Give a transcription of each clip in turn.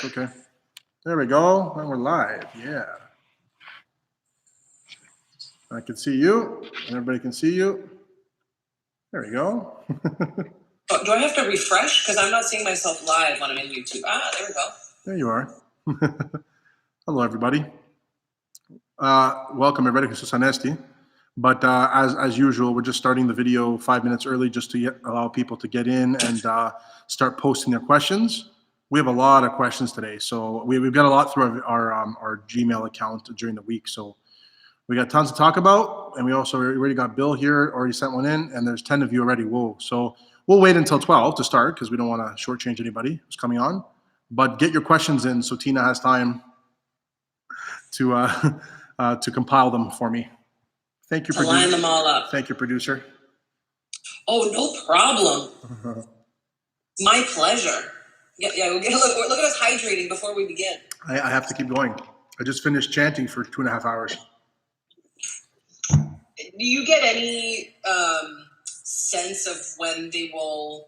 It's okay. There we go. And we're live. Yeah. I can see you. And everybody can see you. There we go. Do I have to refresh? Because I'm not seeing myself live when I'm in YouTube. There we go. There you are. Hello, everybody. Welcome, everybody. This is Anesti. But as usual, we're just starting the video 5 minutes early just to allow people to get in and start posting their questions. We have a lot of questions today, so we've got a lot through our Gmail account during the week. So we got tons to talk about, and we also already got Bill here, already sent one in, and there's 10 of you already. Whoa! So we'll wait until 12 to start because we don't want to shortchange anybody who's coming on. But get your questions in so Tina has time to compile them for me. Thank you, producer. Line them all up. Thank you, producer. Oh, no problem. My pleasure. Yeah. Look at us hydrating before we begin. I have to keep going. I just finished chanting for 2.5 hours. Do you get any sense of when they will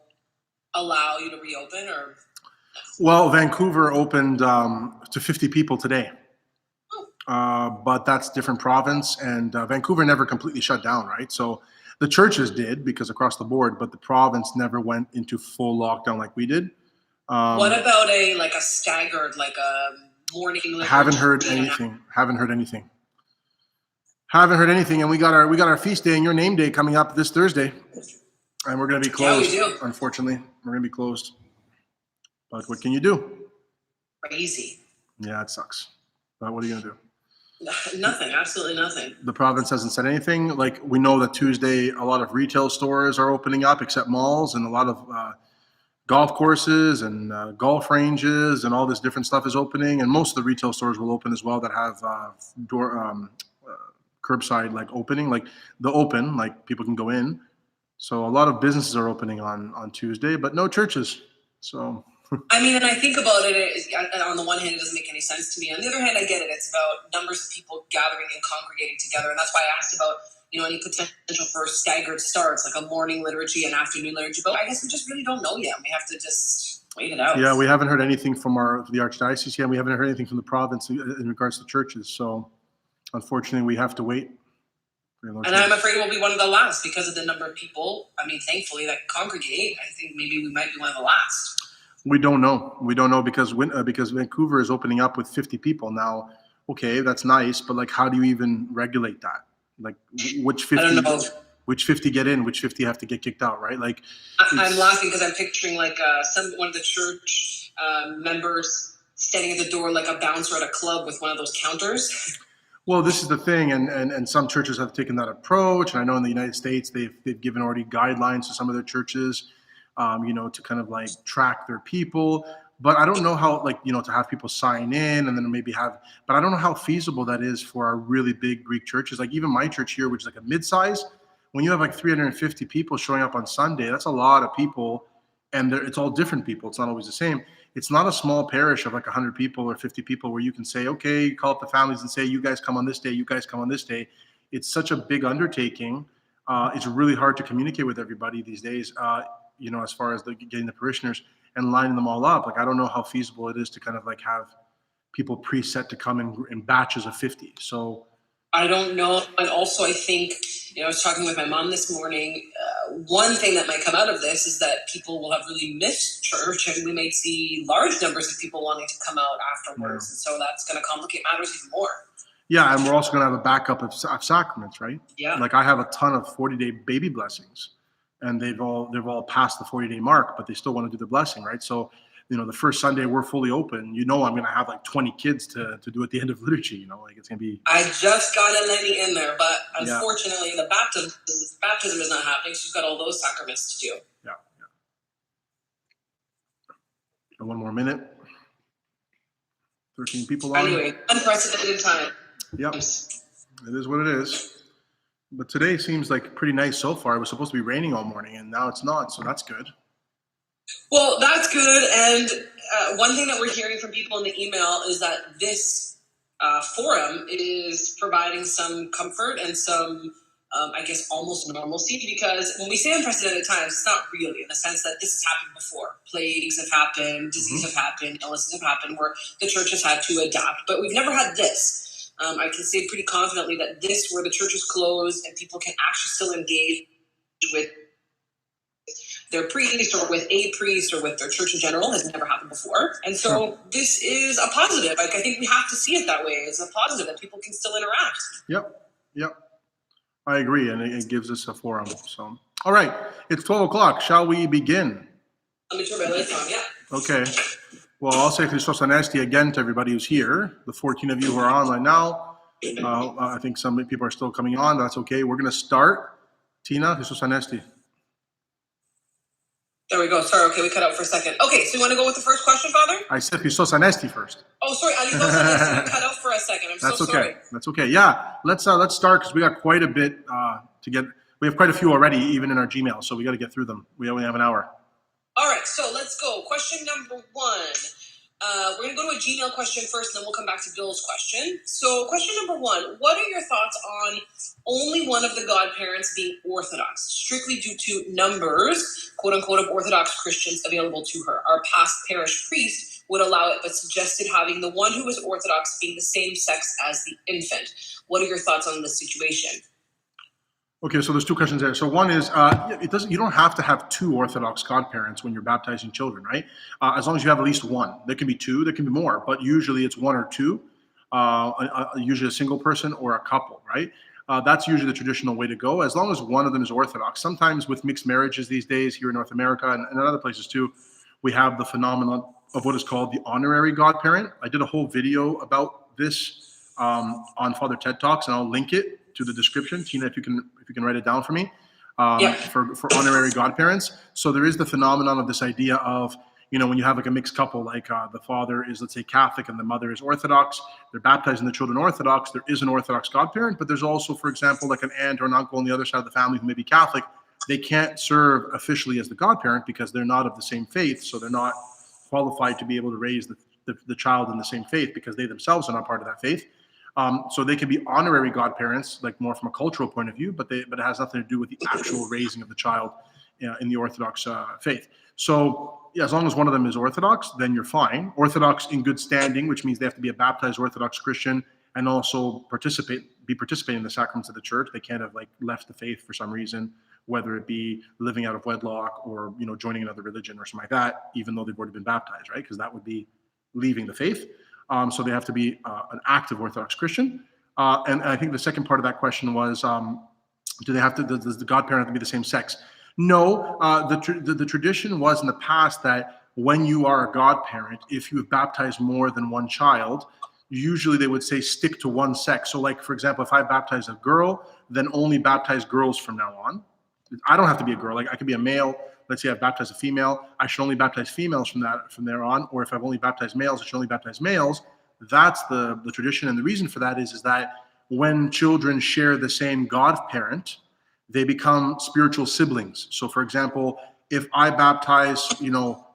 allow you to reopen, or? Well, Vancouver opened to 50 people today. But that's different province, and Vancouver never completely shut down, right? So the churches did because across the board, but the province never went into full lockdown like we did. What about a staggered, like a morning? Haven't heard anything. And we got our feast day and your name day coming up this Thursday, and we're going to be closed. Yeah, we do. Unfortunately, we're going to be closed. But what can you do? Crazy. Yeah, it sucks. But what are you going to do? Nothing, absolutely nothing. The province hasn't said anything. Like, we know that Tuesday, a lot of retail stores are opening up, except malls, and a lot of golf courses and golf ranges and all this different stuff is opening. And most of the retail stores will open as well that have curbside opening, like people can go in. So a lot of businesses are opening on Tuesday, but no churches. So. I mean, and I think about it, on the one hand, it doesn't make any sense to me. On the other hand, I get it. It's about numbers of people gathering and congregating together. And that's why I asked about, any potential for staggered starts, like a morning liturgy and afternoon liturgy. But I guess we just really don't know yet. We have to just wait it out. Yeah, we haven't heard anything from the Archdiocese yet. We haven't heard anything from the province in regards to churches. So unfortunately, we have to wait. And I'm afraid we'll be one of the last because of the number of people, thankfully, that congregate. I think maybe we might be one of the last. We don't know. Because Vancouver is opening up with 50 people now. Okay, that's nice, but how do you even regulate that? Which 50? I don't know. Which 50 get in? Which 50 have to get kicked out? Right? I'm laughing because I'm picturing one of the church members standing at the door like a bouncer at a club with one of those counters. Well, this is the thing, and some churches have taken that approach. And I know in the United States they've given already guidelines to some of their churches. To kind of track their people. But I don't know how, to have people sign in and then but I don't know how feasible that is for our really big Greek churches. Even my church here, which is a mid-size, when you have 350 people showing up on Sunday, that's a lot of people. And it's all different people. It's not always the same. It's not a small parish of 100 people or 50 people where you can say, okay, call up the families and say, you guys come on this day, you guys come on this day. It's such a big undertaking. It's really hard to communicate with everybody these days. As far as getting the parishioners and lining them all up, I don't know how feasible it is to kind of have people preset to come in batches of 50. So I don't know. And also I think, I was talking with my mom this morning. One thing that might come out of this is that people will have really missed church, and we may see large numbers of people wanting to come out afterwards. And so that's going to complicate matters even more. Yeah, and we're also going to have a backup of sacraments, right? Yeah. I have a ton of 40-day baby blessings. And they've all passed the 40-day mark, but they still want to do the blessing, right? So, the first Sunday we're fully open. I'm going to have 20 kids to do at the end of liturgy. It's going to be. I just got a Lenny in there, but unfortunately the baptism is not happening. So you've got all those sacraments to do. Yeah. And one more minute. 13 people on. Anyway, unprecedented time. Yep. It is what it is. But today seems pretty nice so far. It was supposed to be raining all morning, and now it's not, so that's good. Well, that's good. And one thing that we're hearing from people in the email is that this forum is providing some comfort and some I guess, almost normalcy, because when we say unprecedented times, it's not really, in the sense that this has happened before. Plagues have happened, disease have happened, illnesses have happened, where the church has had to adapt. But we've never had this. I can say pretty confidently that this, where the church is closed and people can actually still engage with their priest or with a priest or with their church in general, has never happened before. And so this is a positive. Like, I think we have to see it that way. It's a positive that people can still interact. Yep. I agree, and it gives us a forum. So, all right, it's 12 o'clock. Shall we begin? Let me turn my lights on, yeah. Okay. Well, I'll say Christos Anesti again to everybody who's here. The 14 of you who are online now. I think some people are still coming on. That's okay. We're going to start. Tina, Christos Anesti. There we go. Sorry, okay, we cut out for a second. Okay, so you want to go with the first question, Father? I said Christos Anesti first. Oh, sorry, Aligos Anesti. We cut out for a second. I'm That's so okay. sorry. That's okay. Yeah, let's start, because we got quite a bit to get. We have quite a few already, even in our Gmail, so we got to get through them. We only have an hour. All right, so let's go. Question number 1. We're going to go to a Gmail question first, and then we'll come back to Bill's question. So question number 1, what are your thoughts on only one of the godparents being Orthodox, strictly due to numbers, quote unquote, of Orthodox Christians available to her? Our past parish priest would allow it, but suggested having the one who was Orthodox being the same sex as the infant. What are your thoughts on this situation? Okay, so there's two questions there. So one is, you don't have to have 2 Orthodox godparents when you're baptizing children, right? As long as you have at least one. There can be 2, there can be more, but usually it's 1 or 2, usually a single person or a couple, right? That's usually the traditional way to go, as long as one of them is Orthodox. Sometimes with mixed marriages these days here in North America and in other places too, we have the phenomenon of what is called the honorary godparent. I did a whole video about this on Fr.TEDTalks, and I'll link it to the description. Tina, if you can write it down for me, for honorary godparents. So there is the phenomenon of this idea of, when you have like a mixed couple, like the father is, let's say, Catholic and the mother is Orthodox, they're baptizing the children Orthodox, there is an Orthodox godparent, but there's also, for example, like an aunt or an uncle on the other side of the family who may be Catholic. They can't serve officially as the godparent because they're not of the same faith, so they're not qualified to be able to raise the child in the same faith because they themselves are not part of that faith. So they can be honorary godparents, like more from a cultural point of view, but it has nothing to do with the actual raising of the child in the Orthodox faith. So as long as one of them is Orthodox, then you're fine. Orthodox in good standing, which means they have to be a baptized Orthodox Christian and also be participating in the sacraments of the church. They can't have like left the faith for some reason, whether it be living out of wedlock or joining another religion or something like that, even though they've already been baptized, right? Because that would be leaving the faith. So they have to be an active Orthodox Christian. And I think the second part of that question was, does the godparent have to be the same sex? No, the tradition was in the past that when you are a godparent, if you have baptized more than one child, usually they would say stick to one sex. So like, for example, if I baptize a girl, then only baptize girls from now on. I don't have to be a girl. Like I could be a male. Let's say I've baptized a female. I should only baptize females from there on. Or if I've only baptized males, I should only baptize males. That's the tradition. And the reason for that is that when children share the same godparent, they become spiritual siblings. So for example, if I baptize,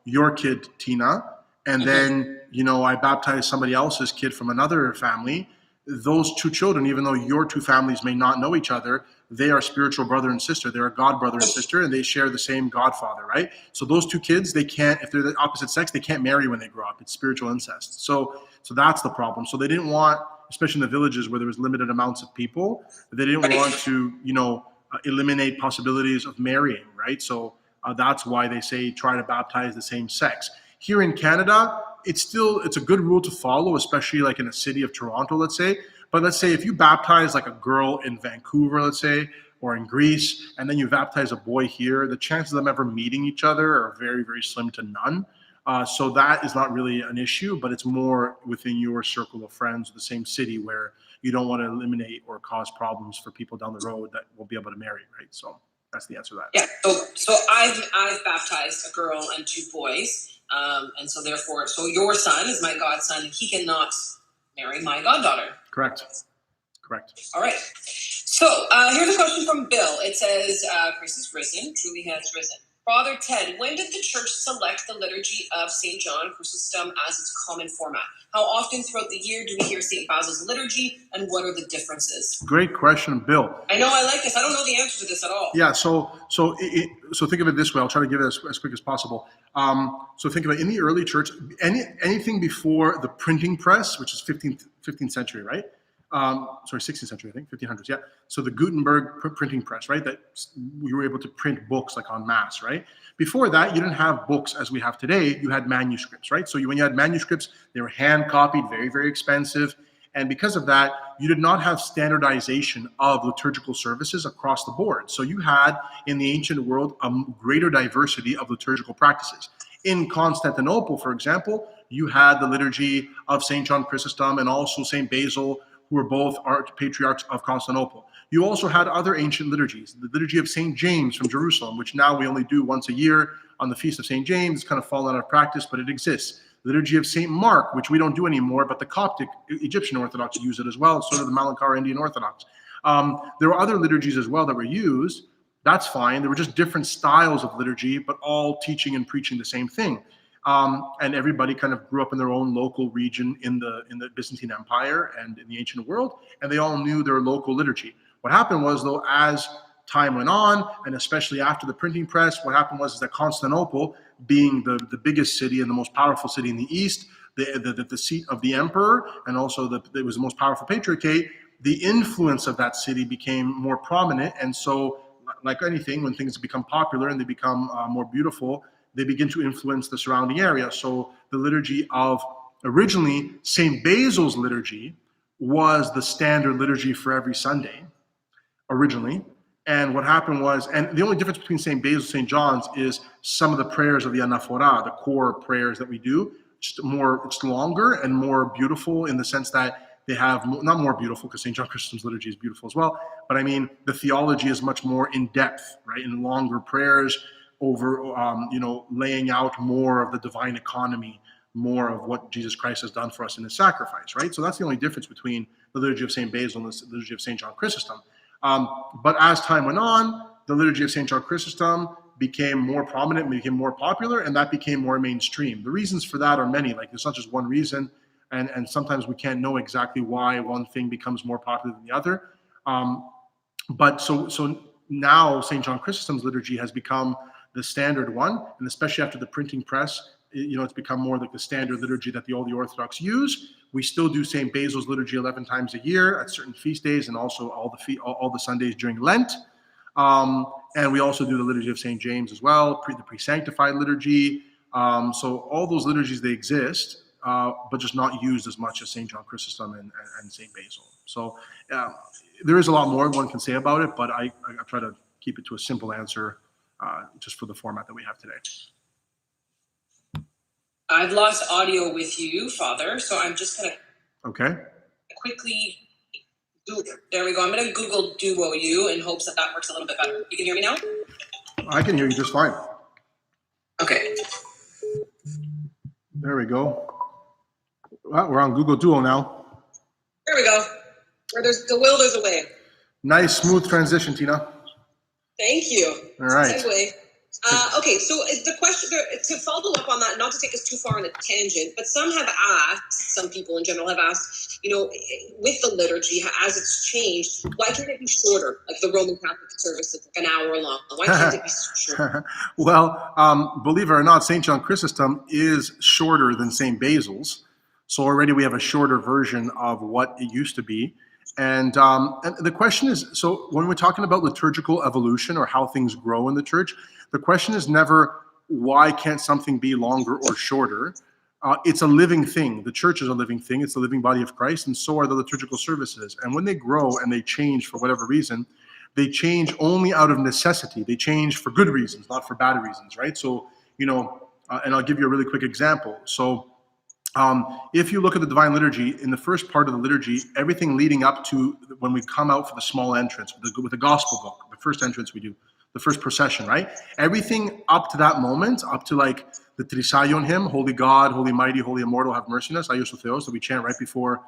your kid, Tina, and then, I baptize somebody else's kid from another family, those 2 children, even though your 2 families may not know each other, they are spiritual brother and sister. They're a god brother and sister, and they share the same godfather, right? So those 2 kids, they can't, if they're the opposite sex, they can't marry when they grow up. It's spiritual incest. So that's the problem. So they didn't want, especially in the villages where there was limited amounts of people, they didn't want to, eliminate possibilities of marrying, right? So that's why they say try to baptize the same sex. Here in Canada, it's a good rule to follow, especially like in a city of Toronto, let's say. But let's say if you baptize like a girl in Vancouver, let's say, or in Greece, and then you baptize a boy here, the chances of them ever meeting each other are very, very slim to none. So that is not really an issue, but it's more within your circle of friends, the same city, where you don't want to eliminate or cause problems for people down the road that won't be able to marry, right? So that's the answer to that. Yeah. So I've baptized a girl and 2 boys, and so therefore, your son is my godson, and he cannot marry my goddaughter. Correct. All right. So here's a question from Bill. It says, Christ is risen, truly has risen. Father Ted, when did the church select the liturgy of St. John Chrysostom as its common format? How often throughout the year do we hear St. Basil's liturgy, and what are the differences? Great question, Bill. I know I like this. I don't know the answer to this at all. Yeah, so think of it this way. I'll try to give it as quick as possible. So think of it in the early church, anything before the printing press, which is 15th century, right? 16th century, I think, 1500s, yeah. So the Gutenberg printing press, right? That we were able to print books like en masse, right? Before that, you didn't have books as we have today. You had manuscripts, right? So when you had manuscripts, they were hand copied, very, very expensive. And because of that, you did not have standardization of liturgical services across the board. So you had, in the ancient world, a greater diversity of liturgical practices. In Constantinople, for example, you had the liturgy of St. John Chrysostom and also St. Basil, who were both patriarchs of Constantinople. You also had other ancient liturgies, the liturgy of St. James from Jerusalem, which now we only do once a year on the Feast of St. James. It's kind of fallen out of practice, but it exists. Liturgy of St. Mark, which we don't do anymore, but the Coptic Egyptian Orthodox use it as well, sort of the Malankara Indian Orthodox. There were other liturgies as well that were used. That's fine. There were just different styles of liturgy, but all teaching and preaching the same thing. And everybody kind of grew up in their own local region in the Byzantine Empire and in the ancient world, and they all knew their local liturgy. What happened was, though, as time went on, and especially after the printing press, what happened was that Constantinople, being the biggest city and the most powerful city in the East, the seat of the emperor, and also it was the most powerful patriarchate, the influence of that city became more prominent. And so, like anything, when things become popular and they become more beautiful, they begin to influence the surrounding area. So the liturgy of originally St. Basil's liturgy was the standard liturgy for every Sunday originally. And what happened was, and the only difference between St. Basil and St. John's is some of the prayers of the anaphora, the core prayers that we do, it's longer and more beautiful in the sense that they have, not more beautiful because St. John Chrysostom's liturgy is beautiful as well, but I mean, the theology is much more in depth, right? In longer prayers, over, laying out more of the divine economy, more of what Jesus Christ has done for us in his sacrifice, right? So that's the only difference between the liturgy of St. Basil and the liturgy of St. John Chrysostom. But as time went on, the liturgy of St. John Chrysostom became more prominent, became more popular, and that became more mainstream. The reasons for that are many. Like, there's not just one reason, and sometimes we can't know exactly why one thing becomes more popular than the other. But so now St. John Chrysostom's liturgy has become the standard one, and especially after the printing press, it's become more like the standard liturgy that all the Orthodox use. We still do St. Basil's liturgy 11 times a year at certain feast days, and also all the Sundays during Lent. And we also do the liturgy of St. James as well, the pre-sanctified liturgy. So all those liturgies, they exist, but just not used as much as St. John Chrysostom and St. Basil. So there is a lot more one can say about it, but I try to keep it to a simple answer just for the format that we have today. I've lost audio with you, Father, so I'm just going to quickly do. There we go. I'm going to Google Duo you in hopes that works a little bit better. You can hear me now? I can hear you just fine. Okay. There we go. Well, we're on Google Duo now. There we go. Where there's the will, there's a way. Nice, smooth transition, Tina. Thank you. All right. Segue. Okay, so the question, to follow up on that, not to take us too far on a tangent, but some people in general have asked, with the liturgy, as it's changed, why can't it be shorter, like the Roman Catholic service is like an hour long? Why can't it be shorter? Well, believe it or not, St. John Chrysostom is shorter than St. Basil's. So already we have a shorter version of what it used to be. And the question is, so when we're talking about liturgical evolution or how things grow in the church, the question is never why can't something be longer or shorter. It's a living thing. The church is a living thing. It's the living body of Christ, and so are the liturgical services. And when they grow and they change for whatever reason, they change only out of necessity. They change for good reasons, not for bad reasons, right? So, and I'll give you a really quick example. So if you look at the Divine Liturgy, in the first part of the liturgy, everything leading up to when we come out for the small entrance with the gospel book, the first entrance we do, the first procession, right? Everything up to that moment, up to like the Trisagion hymn, Holy God, Holy Mighty, Holy Immortal, have mercy on us, Aios o Theos, that we chant right before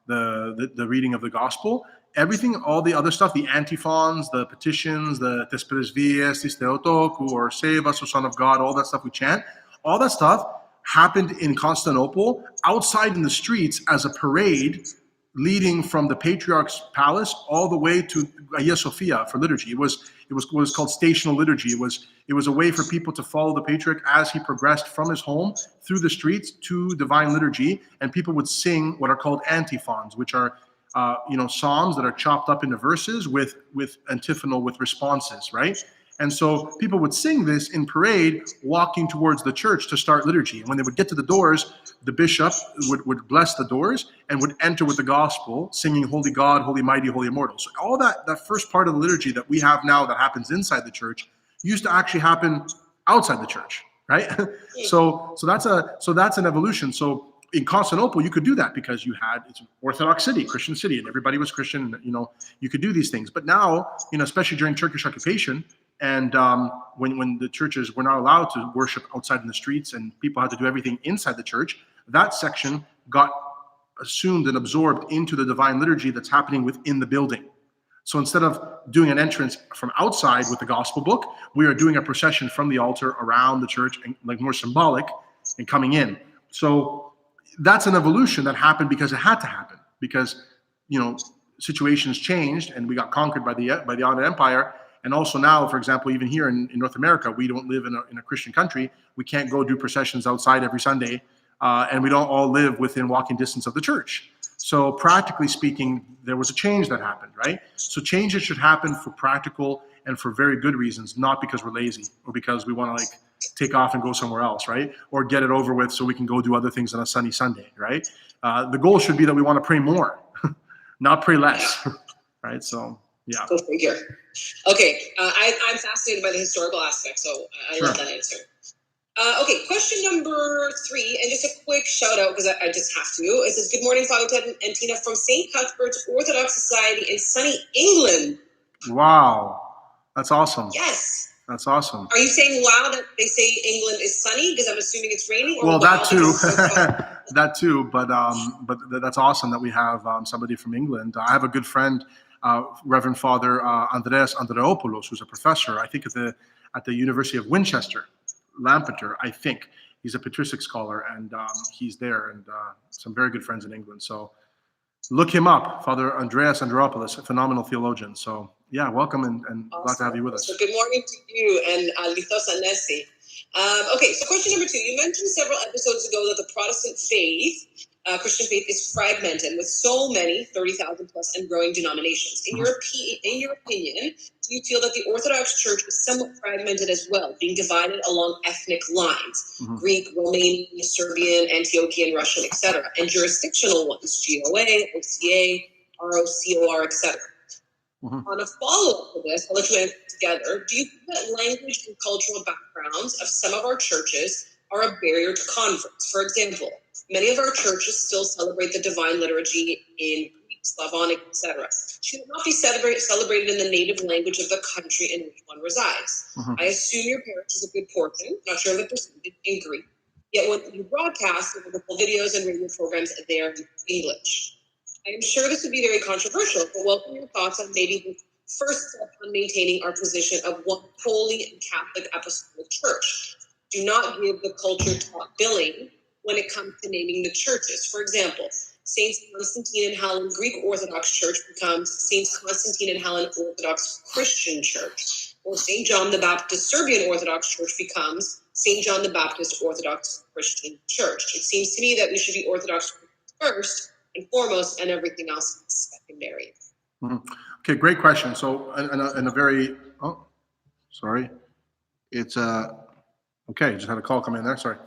the reading of the gospel. Everything, all the other stuff, the antiphons, the petitions, the Tes Presvies, Tis Theotokou, or Save Us, O Son of God, all that stuff we chant, all that stuff happened in Constantinople outside in the streets as a parade leading from the Patriarch's palace all the way to Hagia Sophia for liturgy. It was what was called stational liturgy. It was a way for people to follow the Patriarch as he progressed from his home through the streets to divine liturgy, and people would sing what are called antiphons, which are psalms that are chopped up into verses with antiphonal, with responses, right? And so people would sing this in parade, walking towards the church to start liturgy. And when they would get to the doors, the bishop would bless the doors and would enter with the gospel, singing Holy God, Holy Mighty, Holy Immortal. So all that first part of the liturgy that we have now that happens inside the church used to actually happen outside the church, right? So that's an evolution. So in Constantinople, you could do that because it's an Orthodox city, Christian city, and everybody was Christian. You could do these things. But now, especially during Turkish occupation, and when the churches were not allowed to worship outside in the streets and people had to do everything inside the church, that section got assumed and absorbed into the divine liturgy that's happening within the building. So instead of doing an entrance from outside with the gospel book, we are doing a procession from the altar around the church, and like more symbolic, and coming in. So that's an evolution that happened because it had to happen, because situations changed and we got conquered by the Ottoman Empire. And also now, for example, even here in North America, we don't live in a Christian country. We can't go do processions outside every Sunday, and we don't all live within walking distance of the church. So practically speaking, there was a change that happened, right? So changes should happen for practical and for very good reasons, not because we're lazy or because we want to take off and go somewhere else, right? Or get it over with so we can go do other things on a sunny Sunday, right? The goal should be that we want to pray more, not pray less, right? So, yeah. Go figure. Okay, I'm fascinated by the historical aspect, so I love that answer. Okay, question number 3, and just a quick shout out because I just have to. It says, "Good morning, Father Ted and Tina from St. Cuthbert's Orthodox Society in sunny England." Wow, that's awesome. Yes. That's awesome. Are you saying wow that they say England is sunny because I'm assuming it's raining? Or well, wow that too, so that too. But that's awesome that we have somebody from England. I have a good friend, Reverend Father Andreas Andreopoulos, who's a professor, I think at the University of Winchester, Lampeter. I think he's a patristic scholar, and he's there, and some very good friends in England. So look him up, Father Andreas Andreopoulos, a phenomenal theologian. So yeah, welcome and awesome. Glad to have you with us. So good morning to you and Lithos Anesi. Okay, so question number 2. You mentioned several episodes ago that the Protestant faith, Christian faith, is fragmented with so many 30,000 plus and growing denominations. In your opinion, do you feel that the Orthodox Church is somewhat fragmented as well, being divided along ethnic lines, Greek, Romanian, Serbian, Antiochian, Russian, etc., and jurisdictional ones, GOA, OCA, ROCOR, etc.? On a follow-up to this, I'll let you answer together. Do you think that language and cultural backgrounds of some of our churches are a barrier to converts? For example, many of our churches still celebrate the divine liturgy in Greek, Slavonic, etc. Should it not be celebrated in the native language of the country in which one resides? I assume your parish is a good portion, not sure of the percentage, in Greek. Yet when you broadcast the wonderful videos and radio programs, they are in English. I am sure this would be very controversial, but welcome your thoughts on maybe the first step on maintaining our position of one holy and Catholic apostolic church. Do not give the culture taught billing when it comes to naming the churches. For example, St. Constantine and Helen Greek Orthodox Church becomes St. Constantine and Helen Orthodox Christian Church, or St. John the Baptist Serbian Orthodox Church becomes St. John the Baptist Orthodox Christian Church. It seems to me that we should be Orthodox first and foremost, and everything else is secondary. Okay, great question. So, and a very, it's okay. Just had a call come in there. Sorry.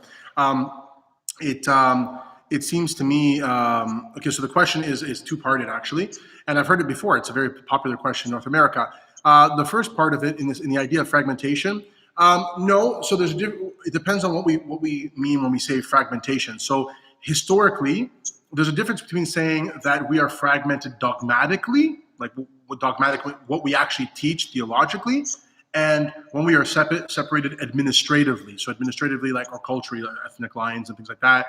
It seems to me. Okay, so the question is two-parted actually, and I've heard it before. It's a very popular question in North America. The first part of it in the idea of fragmentation. No, so it depends on what we mean when we say fragmentation. So historically, there's a difference between saying that we are fragmented dogmatically, like what we actually teach theologically, and when we are separated administratively. So administratively, like our culture, ethnic lines and things like that,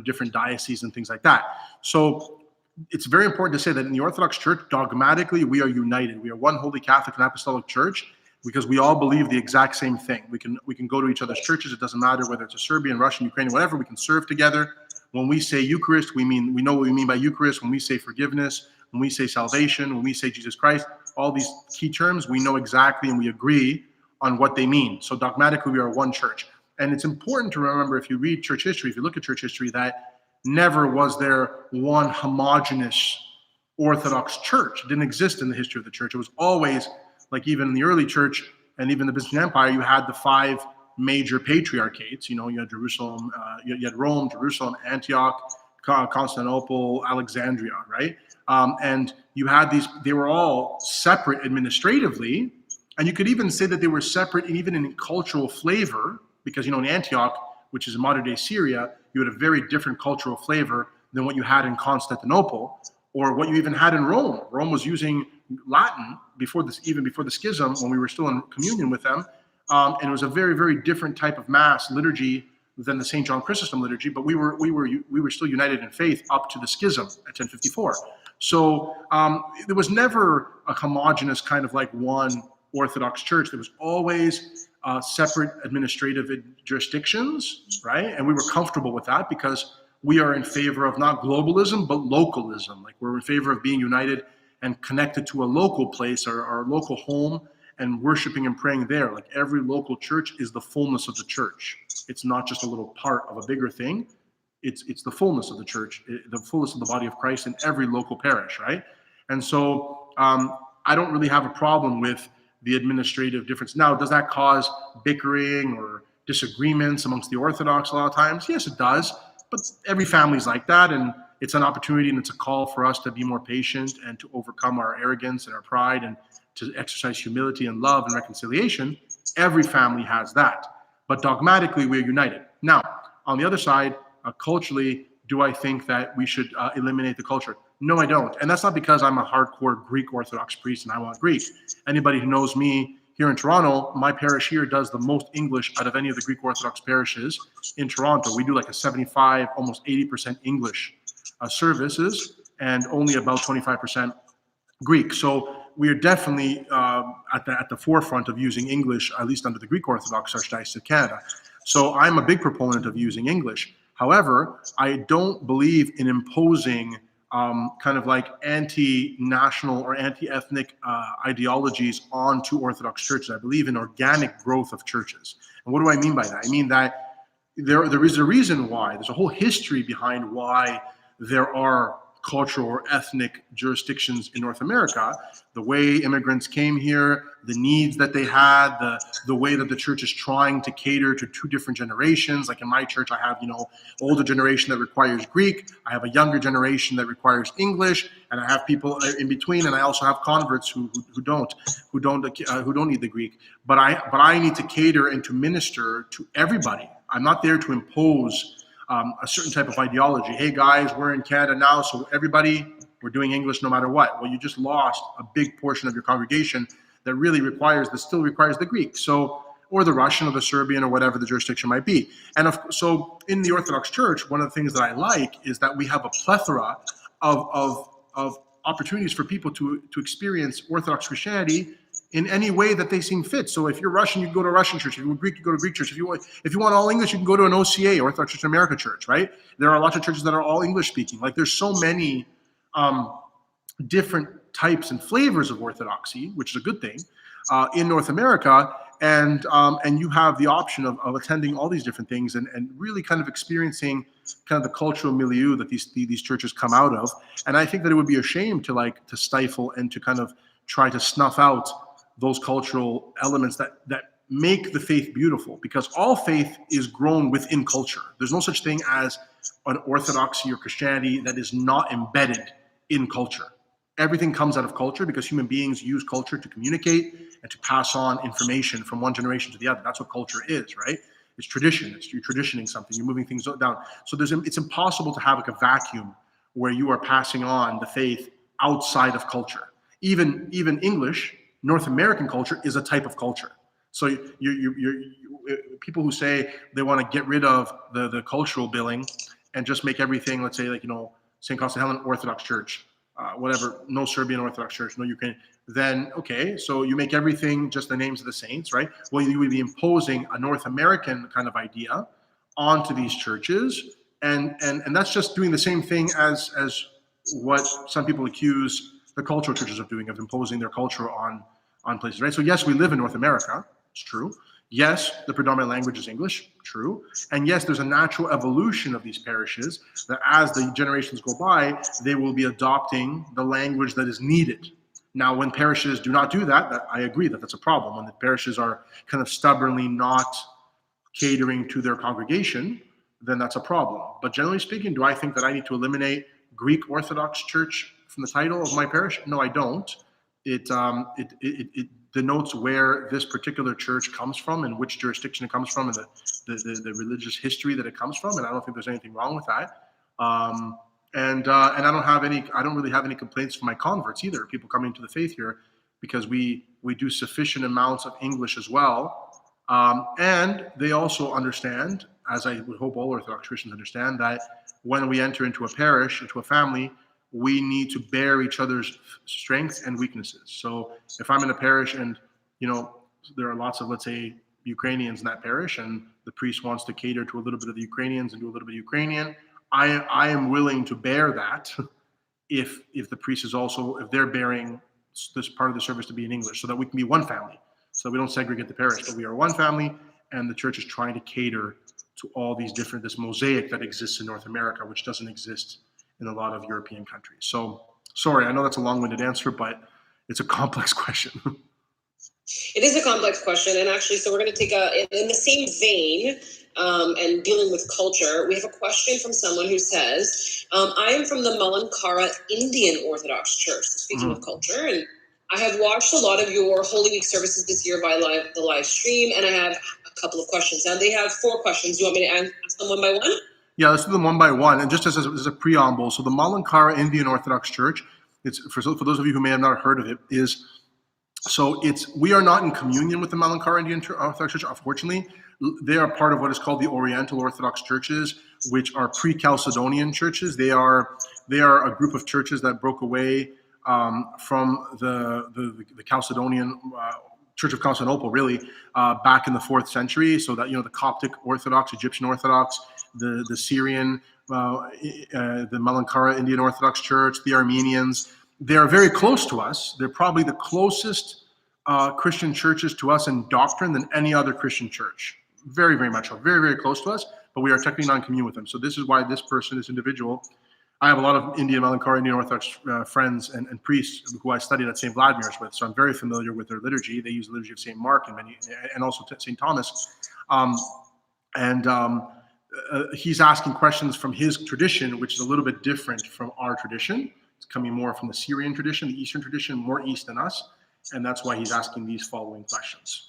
different dioceses and things like that. So it's very important to say that in the Orthodox Church, dogmatically, we are united. We are one holy Catholic and Apostolic Church because we all believe the exact same thing. We can go to each other's churches. It doesn't matter whether it's a Serbian, Russian, Ukrainian, whatever. We can serve together. When we say Eucharist, we know what we mean by Eucharist. When we say forgiveness, when we say salvation, when we say Jesus Christ, all these key terms, we know exactly and we agree on what they mean. So dogmatically, we are one church. And it's important to remember, if you read church history, if you look at church history, that never was there one homogeneous Orthodox church. It didn't exist in the history of the church. It was always, like even in the early church and even the Byzantine Empire, you had the 5 major patriarchates. You had Jerusalem, you had Rome, Jerusalem, Antioch, Constantinople, Alexandria, right? And you had these, they were all separate administratively, and you could even say that they were separate even in cultural flavor, because in Antioch, which is modern day Syria, you had a very different cultural flavor than what you had in Constantinople, or what you even had in Rome. Rome was using Latin even before the schism, when we were still in communion with them, and it was a very, very different type of mass liturgy than the St. John Chrysostom liturgy. But we were still united in faith up to the schism at 1054. So there was never a homogeneous kind of like one Orthodox Church. There was always separate administrative jurisdictions, right? And we were comfortable with that because we are in favor of not globalism, but localism. Like, we're in favor of being united and connected to a local place, our local home, and worshiping and praying there. Like, every local church is the fullness of the church. It's not just a little part of a bigger thing. It's the fullness of the church, the fullness of the body of Christ in every local parish, right? And so I don't really have a problem with the administrative difference. Now, does that cause bickering or disagreements amongst the Orthodox a lot of times? Yes, it does. But every family's like that, and it's an opportunity and it's a call for us to be more patient and to overcome our arrogance and our pride and to exercise humility and love and reconciliation. Every family has that. But dogmatically, we're united. Now, on the other side, culturally, do I think that we should eliminate the culture? No, I don't. And that's not because I'm a hardcore Greek Orthodox priest and I want Greek. Anybody who knows me here in Toronto, my parish here does the most English out of any of the Greek Orthodox parishes in Toronto. We do like a 75, almost 80% English services and only about 25% Greek. So we are definitely at the forefront of using English, at least under the Greek Orthodox Archdiocese of Canada. So I'm a big proponent of using English. However, I don't believe in imposing kind of like anti-national or anti-ethnic ideologies onto Orthodox churches. I believe in organic growth of churches. And what do I mean by that? I mean that there is a reason why. There's a whole history behind why there are cultural or ethnic jurisdictions in North America. The way immigrants came here, the needs that they had, the way that the church is trying to cater to 2 different generations. Like in my church, I have, older generation that requires Greek. I have a younger generation that requires English, and I have people in between. And I also have converts who don't need the Greek. But I need to cater and to minister to everybody. I'm not there to impose a certain type of ideology. Hey guys, we're in Canada now, so everybody, we're doing English no matter what. Well, you just lost a big portion of your congregation that really still requires the Greek, or the Russian or the Serbian or whatever the jurisdiction might be. And so in the Orthodox Church, one of the things that I like is that we have a plethora of opportunities for people to experience Orthodox Christianity in any way that they seem fit. So if you're Russian, you can go to a Russian church. If you're Greek, you go to a Greek church. If you want all English, you can go to an OCA, Orthodox Church in America church, right? There are lots of churches that are all English speaking. Like, there's so many different types and flavors of Orthodoxy, which is a good thing, in North America. And you have the option of attending all these different things and really kind of experiencing kind of the cultural milieu that these churches come out of. And I think that it would be a shame to stifle and to kind of try to snuff out those cultural elements that make the faith beautiful, because all faith is grown within culture. There's no such thing as an orthodoxy or Christianity that is not embedded in culture. Everything comes out of culture because human beings use culture to communicate and to pass on information from one generation to the other. That's what culture is, right? It's tradition. You're traditioning something. You're moving things down. So it's impossible to have like a vacuum where you are passing on the faith outside of culture. Even English, North American culture is a type of culture. So you're people who say they want to get rid of the cultural billing and just make everything, let's say, St. Constantine Orthodox Church, whatever, no Serbian Orthodox Church, no Ukrainian, then okay, so you make everything just the names of the saints, right? Well, you would be imposing a North American kind of idea onto these churches, and that's just doing the same thing as what some people accuse the cultural churches of doing, of imposing their culture on places, right? So yes, we live in North America, it's true. Yes, the predominant language is English, true. And yes, there's a natural evolution of these parishes that as the generations go by, they will be adopting the language that is needed. Now, when parishes do not do that, I agree that that's a problem. When the parishes are kind of stubbornly not catering to their congregation, then that's a problem. But generally speaking, do I think that I need to eliminate Greek Orthodox Church from the title of my parish? No, I don't. It denotes where this particular church comes from and which jurisdiction it comes from and the religious history that it comes from, and I don't think there's anything wrong with that. And I don't really have any complaints from my converts either, people coming to the faith here, because we do sufficient amounts of English as well. And they also understand, as I would hope all Orthodox Christians understand, that when we enter into a parish, into a family, we need to bear each other's strengths and weaknesses. So if I'm in a parish and, there are lots of, let's say, Ukrainians in that parish, and the priest wants to cater to a little bit of the Ukrainians and do a little bit of Ukrainian, I am willing to bear that if the priest is also, if they're bearing this part of the service to be in English, so that we can be one family. So we don't segregate the parish, but we are one family, and the church is trying to cater to all these different, this mosaic that exists in North America, which doesn't exist in a lot of European countries. So, sorry, I know that's a long-winded answer, but it's a complex question. It is a complex question, and actually, so we're going to take in the same vein, and dealing with culture, we have a question from someone who says, I am from the Malankara Indian Orthodox Church, speaking of culture, and I have watched a lot of your Holy Week services this year by the live stream, and I have a couple of questions. Now, they have 4 questions. Do you want me to ask them one by one? Yeah, let's do them one by one. And just as a preamble, so the Malankara Indian Orthodox Church, it's for those of you who may have not heard of it, we are not in communion with the Malankara Indian Orthodox Church, unfortunately. They are part of what is called the Oriental Orthodox Churches, which are pre-Chalcedonian churches. They are a group of churches that broke away from the Chalcedonian Church of Constantinople, really, back in the 4th century. So that, the Coptic Orthodox, Egyptian Orthodox, the Syrian, the Malankara Indian Orthodox Church, the Armenians, they are very close to us. They're probably the closest Christian churches to us in doctrine than any other Christian church. Very, very much so. Very, very close to us, but we are technically not in communion with them. So this is why this individual, I have a lot of Malankara Indian Orthodox friends and priests who I studied at St. Vladimir's with, so I'm very familiar with their liturgy. They use the liturgy of St. Mark and also St. Thomas. He's asking questions from his tradition, which is a little bit different from our tradition. It's coming more from the Syrian tradition, the Eastern tradition, more East than us, and that's why he's asking these following questions.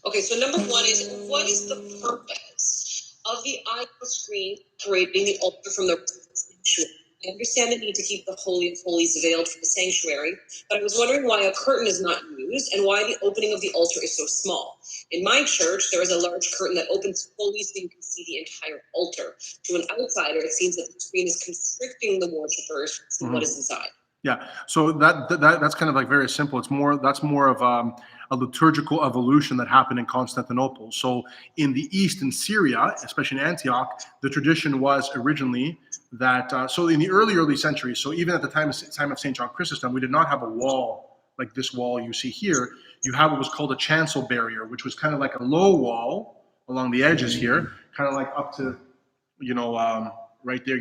Okay, so number 1 is, what is the purpose of the icon screen separating the altar from the sanctuary? I understand the need to keep the Holy of Holies veiled from the sanctuary, but I was wondering why a curtain is not used and why the opening of the altar is so small. In my church, there is a large curtain that opens fully so you can see the entire altar. To an outsider, it seems that the screen is constricting the worshipers from what is inside. Yeah, so that's kind of like very simple. That's more of a liturgical evolution that happened in Constantinople. So in the East, in Syria, especially in Antioch, the tradition was originally that, so in the early centuries, so even at the time of St. John Chrysostom, we did not have a wall like this wall you see here. You have what was called a chancel barrier, which was kind of like a low wall along the edges here, kind of like up to, right there,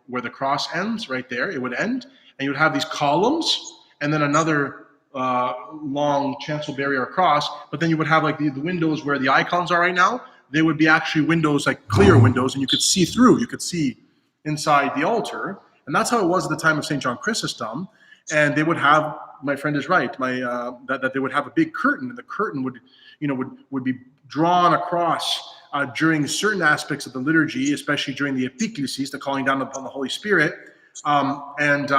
where the cross ends, right there, it would end. And you would have these columns and then another long chancel barrier across, but then you would have like the windows where the icons are right now. They would be actually windows, like clear windows, and you could see through. You could see inside the altar, and that's how it was at the time of St. John Chrysostom. And they would have, my friend is right, that they would have a big curtain, and the curtain would be drawn across during certain aspects of the liturgy, especially during the epiclesis, the calling down upon the Holy Spirit. And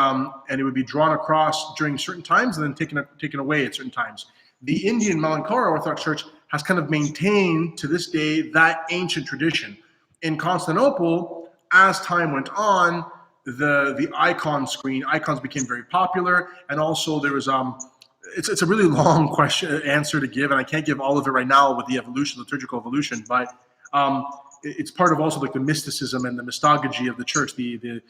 it would be drawn across during certain times and then taken away at certain times. The Indian Malankara Orthodox Church has kind of maintained to this day that ancient tradition. In Constantinople, as time went on, the icons became very popular, and also there was it's a really long answer to give, and I can't give all of it right now with the liturgical evolution, but it's part of also like the mysticism and the mystagogy of the church, the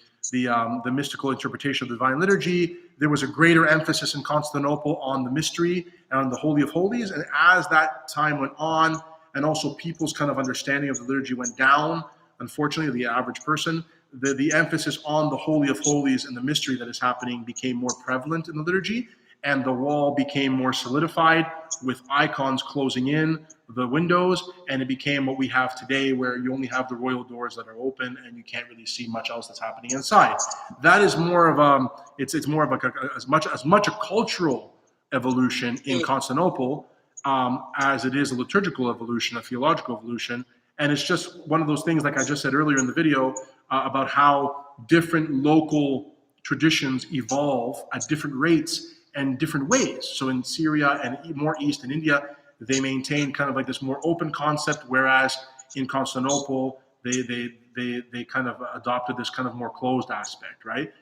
mystical interpretation of the divine liturgy. There was a greater emphasis in Constantinople on the mystery and on the Holy of Holies, and as that time went on, and also people's kind of understanding of the liturgy went down, unfortunately, the average person, the emphasis on the Holy of Holies and the mystery that is happening became more prevalent in the liturgy, and the wall became more solidified with icons closing in the windows, and it became what we have today, where you only have the royal doors that are open and you can't really see much else that's happening inside. That is more of it's more of as much a cultural evolution in Constantinople as it is a liturgical evolution, a theological evolution. And it's just one of those things, like I just said earlier in the video, about how different local traditions evolve at different rates and different ways. So in Syria and more east in India, they maintain kind of like this more open concept, whereas in Constantinople, they kind of adopted this kind of more closed aspect, right?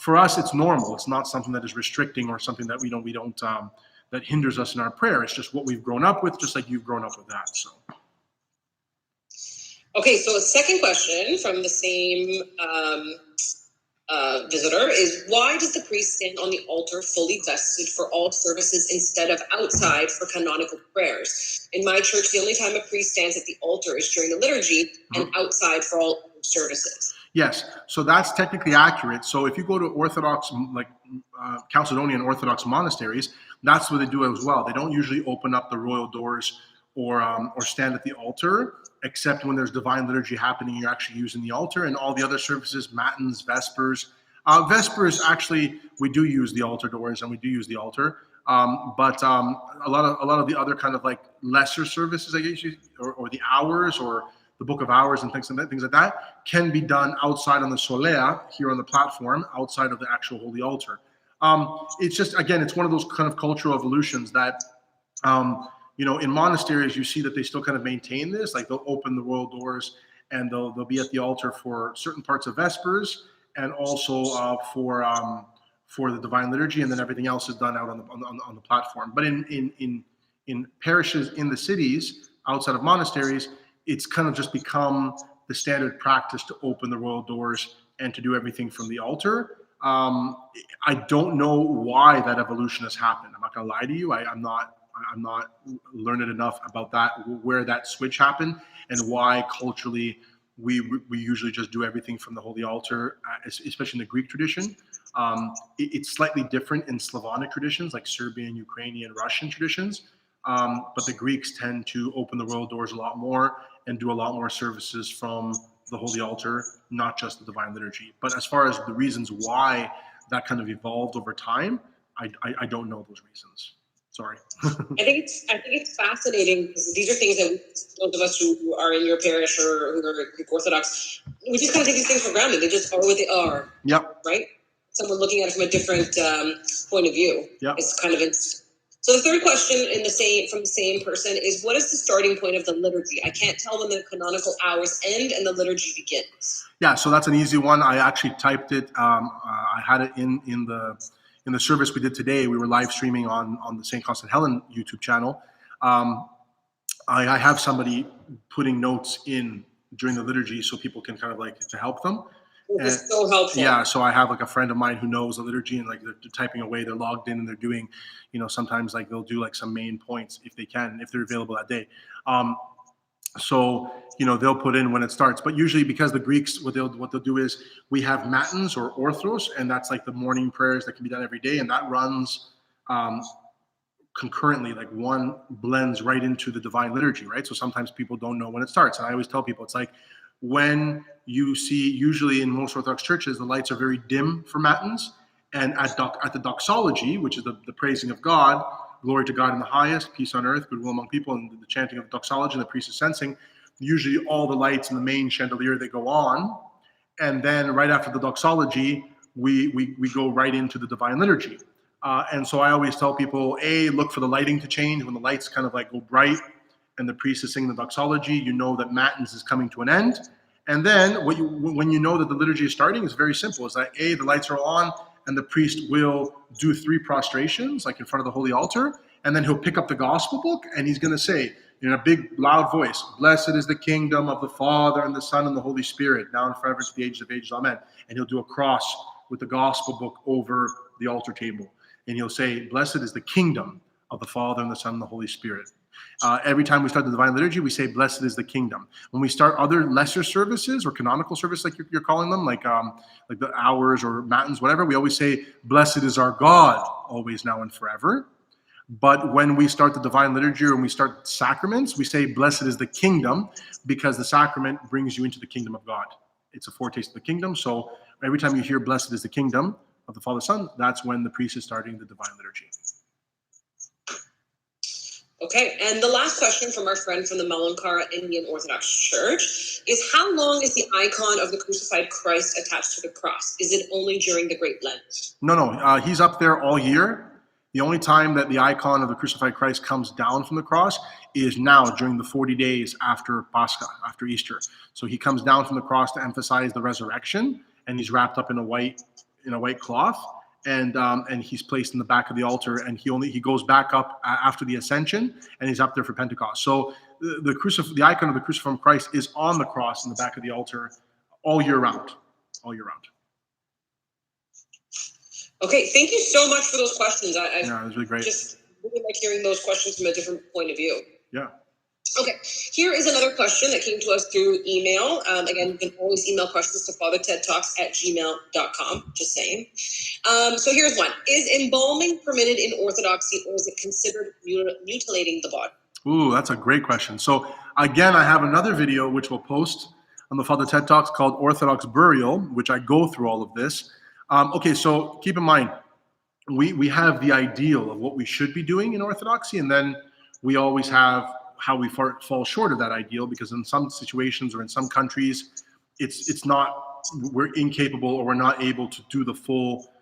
For us, it's normal. It's not something that is restricting or something that we don't that hinders us in our prayer. It's just what we've grown up with, just like you've grown up with that. So. Okay, so a second question from the same visitor is, why does the priest stand on the altar fully vested for all services instead of outside for canonical prayers? In my church, the only time a priest stands at the altar is during the liturgy and outside for all services. Yes, so that's technically accurate. So if you go to Orthodox, like Chalcedonian Orthodox monasteries, that's what they do as well. They don't usually open up the royal doors or stand at the altar, except when there's divine liturgy happening, you're actually using the altar, and all the other services, matins, vespers. Vespers, actually, we do use the altar doors and we do use the altar. But a lot of the other kind of like lesser services, I guess, or the hours or the book of hours and things like that, can be done outside on the solea, here on the platform, outside of the actual holy altar. It's just, again, it's one of those kind of cultural evolutions that, in monasteries, you see that they still kind of maintain this. Like they'll open the royal doors and they'll be at the altar for certain parts of Vespers and also for the divine liturgy, and then everything else is done out on the platform. But in parishes in the cities outside of monasteries, it's kind of just become the standard practice to open the royal doors and to do everything from the altar. I don't know why that evolution has happened. I'm not going to lie to you. I'm not learned enough about that, where that switch happened, and why culturally we usually just do everything from the holy altar, especially in the Greek tradition. It's slightly different in Slavonic traditions like Serbian, Ukrainian, Russian traditions, but the Greeks tend to open the royal doors a lot more and do a lot more services from the holy altar, not just the divine liturgy. But as far as the reasons why that kind of evolved over time, I don't know those reasons. Sorry. I think it's fascinating because these are things that those of us who are in your parish or who are Greek Orthodox, we just kind of take these things for granted. They just are what they are. Yep. Right? Someone looking at it from a different point of view. Yep. It's kind of interesting. So the third question from the same person is, what is the starting point of the liturgy? I can't tell when the canonical hours end and the liturgy begins. Yeah, so that's an easy one. I actually typed it. I had it in the service we did today. We were live streaming on the St. Constant Helen YouTube channel. I have somebody putting notes in during the liturgy so people can kind of like to help them. It's so helpful. Yeah, so I have like a friend of mine who knows the liturgy, and like they're typing away, they're logged in, and they're doing, sometimes like they'll do like some main points if they can, if they're available that day. So they'll put in when it starts, but usually because the Greeks, what they'll do is we have matins or orthros, and that's like the morning prayers that can be done every day, and that runs concurrently, like one blends right into the divine liturgy, right? So sometimes people don't know when it starts, and I always tell people, it's like when you see, usually in most Orthodox churches, the lights are very dim for matins, and at the doxology, which is the praising of God, glory to God in the highest, peace on earth, goodwill among people, and the chanting of the doxology, and the priest is sensing, usually all the lights in the main chandelier, they go on, and then right after the doxology, we go right into the divine liturgy. And so I always tell people, look for the lighting to change. When the lights kind of like go bright and the priest is singing the doxology, you know that matins is coming to an end. And then when you know that the liturgy is starting, it's very simple. It's that the lights are on, and the priest will do 3 prostrations, like in front of the holy altar, and then he'll pick up the gospel book, and he's going to say in a big, loud voice, "Blessed is the kingdom of the Father and the Son and the Holy Spirit, now and forever to the ages of ages, amen." And he'll do a cross with the gospel book over the altar table, and he'll say, "Blessed is the kingdom of the Father and the Son and the Holy Spirit." Every time we start the Divine Liturgy, we say, "Blessed is the kingdom." When we start other lesser services or canonical service, like you're calling them, like the hours or matins, whatever, we always say, "Blessed is our God, always, now, and forever." But when we start the Divine Liturgy or when we start sacraments, we say, "Blessed is the kingdom," because the sacrament brings you into the kingdom of God. It's a foretaste of the kingdom. So every time you hear "Blessed is the kingdom of the Father, Son," that's when the priest is starting the Divine Liturgy. Okay, and the last question from our friend from the Malankara Indian Orthodox Church is, how long is the icon of the crucified Christ attached to the cross? Is it only during the Great Lent? No, he's up there all year. The only time that the icon of the crucified Christ comes down from the cross is now during the 40 days after Pascha, after Easter. So he comes down from the cross to emphasize the resurrection, and he's wrapped up in a white cloth. And he's placed in the back of the altar, and he goes back up after the Ascension, and he's up there for Pentecost. So the icon of the cruciform Christ is on the cross in the back of the altar all year round. Okay, thank you so much for those questions. Yeah, it was really great. Just really like hearing those questions from a different point of view. Yeah. Okay, here is another question that came to us through email. Again, you can always email questions to FR.TEDTalks@gmail.com, just saying. So here's one. Is embalming permitted in Orthodoxy, or is it considered mutilating the body? Ooh, that's a great question. So again, I have another video which we'll post on the Father TED Talks called Orthodox Burial, which I go through all of this. Okay, so keep in mind, we have the ideal of what we should be doing in Orthodoxy, and then we always have how we fall short of that ideal, because in some situations or in some countries, it's not, we're incapable or we're not able to do the full,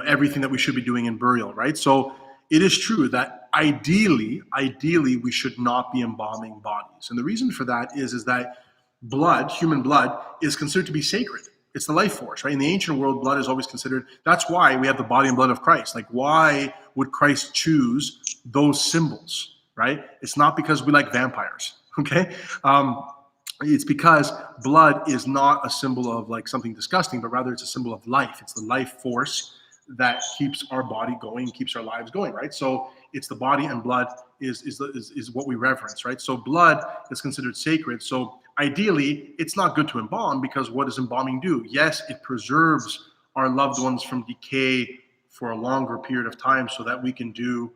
everything that we should be doing in burial, right? So it is true that ideally, we should not be embalming bodies. And the reason for that is that blood, human blood, is considered to be sacred. It's the life force, right? In the ancient world, blood is always considered, that's why we have the body and blood of Christ. Like, why would Christ choose those symbols, right? It's not because we like vampires, okay? It's because blood is not a symbol of like something disgusting, but rather it's a symbol of life. It's the life force that keeps our body going, keeps our lives going, right? So it's the body, and blood is what we reverence, right? So blood is considered sacred. So ideally, it's not good to embalm, because what does embalming do? Yes, it preserves our loved ones from decay for a longer period of time, so that we can do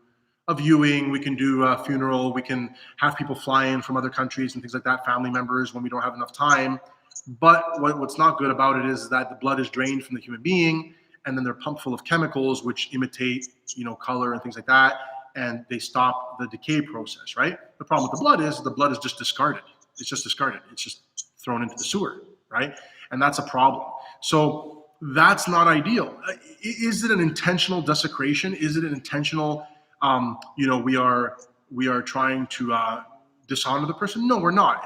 a viewing, we can do a funeral, we can have people fly in from other countries and things like that, family members, when we don't have enough time. But what's not good about it is that the blood is drained from the human being, and then they're pumped full of chemicals which imitate, color and things like that, and they stop the decay process, right? The problem with the blood is just discarded. It's just discarded. It's just thrown into the sewer, right? And that's a problem. So that's not ideal. Is it an intentional desecration? Is it an intentional, we are trying to dishonor the person? No, we're not.